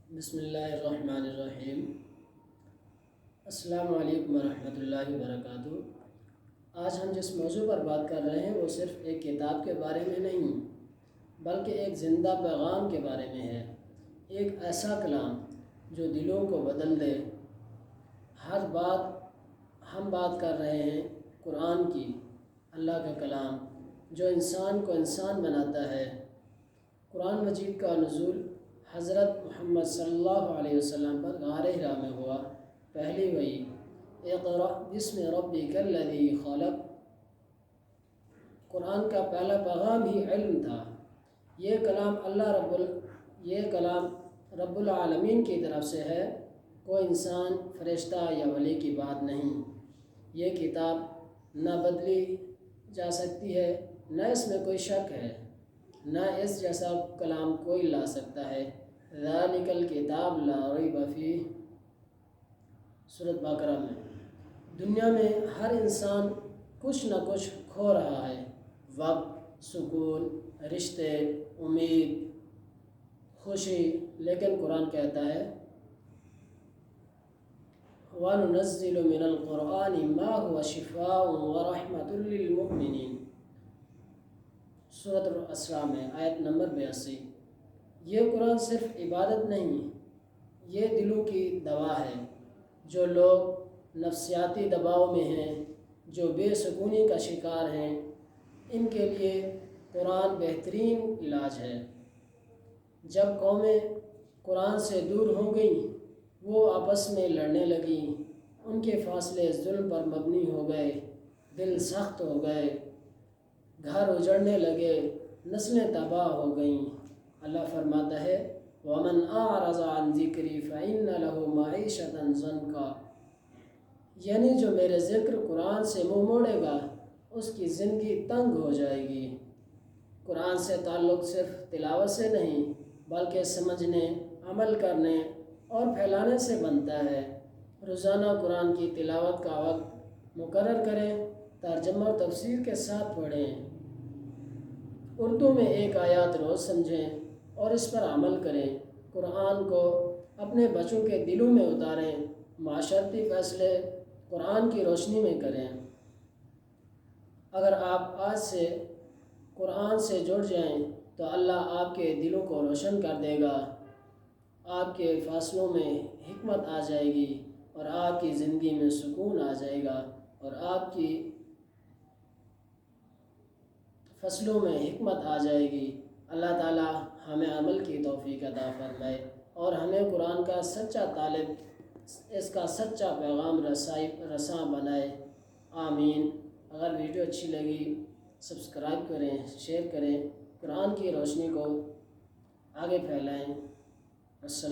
بسم اللہ الرحمن الرحیم۔ السلام علیکم ورحمۃ اللہ وبرکاتہ۔ آج ہم جس موضوع پر بات کر رہے ہیں وہ صرف ایک کتاب کے بارے میں نہیں بلکہ ایک زندہ پیغام کے بارے میں ہے، ایک ایسا کلام جو دلوں کو بدل دے۔ ہم بات کر رہے ہیں قرآن کی، اللہ کا کلام جو انسان کو انسان بناتا ہے۔ قرآن مجید کا نزول حضرت محمد صلی اللہ علیہ وسلم پر غار ہرا میں ہوا۔ پہلی وحی اقرأ بسم ربک الذی خلق۔ قرآن کا پہلا پیغام ہی علم تھا۔ یہ کلام رب العالمین کی طرف سے ہے، کوئی انسان، فرشتہ یا ولی کی بات نہیں۔ یہ کتاب نہ بدلی جا سکتی ہے، نہ اس میں کوئی شک ہے، نہ اس جیسا کلام کوئی لا سکتا ہے۔ ذالک الکتاب لا ریب فیہ، سورۃ بقرہ میں۔ دنیا میں ہر انسان کچھ نہ کچھ کھو رہا ہے، وقت، سکون، رشتے، امید، خوشی، لیکن قرآن کہتا ہے وَنُنَزِّلُ مِنَ الْقُرْآنِ مَا هُوَ شِفَاءٌ وَرَحْمَةٌ لِّلْمُؤْمِنِينَ، سورۃ الاسراء میں آیت نمبر 82۔ یہ قرآن صرف عبادت نہیں، یہ دلوں کی دوا ہے۔ جو لوگ نفسیاتی دباؤ میں ہیں، جو بے سکونی کا شکار ہیں، ان کے لیے قرآن بہترین علاج ہے۔ جب قومیں قرآن سے دور ہو گئیں، وہ آپس میں لڑنے لگیں، ان کے فاصلے ظلم پر مبنی ہو گئے، دل سخت ہو گئے، گھر اجڑنے لگے، نسلیں تباہ ہو گئیں۔ اللہ فرماتا ہے وَمَنْ أَعْرَضَ عَنْ ذِكْرِي فَإِنَّ لَهُ مَعِيشَةً ضَنْكًا، یعنی جو میرے ذکر قرآن سے منہ موڑے گا اس کی زندگی تنگ ہو جائے گی۔ قرآن سے تعلق صرف تلاوت سے نہیں بلکہ سمجھنے، عمل کرنے اور پھیلانے سے بنتا ہے۔ روزانہ قرآن کی تلاوت کا وقت مقرر کریں، ترجمہ اور تفسیر کے ساتھ پڑھیں، اردو میں ایک آیات روز سمجھیں اور اس پر عمل کریں۔ قرآن کو اپنے بچوں کے دلوں میں اتاریں، معاشرتی فیصلے قرآن کی روشنی میں کریں۔ اگر آپ آج سے قرآن سے جڑ جائیں تو اللہ آپ کے دلوں کو روشن کر دے گا، آپ کے فیصلوں میں حکمت آ جائے گی اور آپ کی زندگی میں سکون آ جائے گا اور آپ کی فصلوں میں حکمت آ جائے گی۔ اللہ تعالی ہمیں عمل کی توفیق عطا فرمائے اور ہمیں قرآن کا سچا طالب، اس کا سچا پیغام رساں بنائے، آمین۔ اگر ویڈیو اچھی لگی سبسکرائب کریں، شیئر کریں، قرآن کی روشنی کو آگے پھیلائیں۔ السلام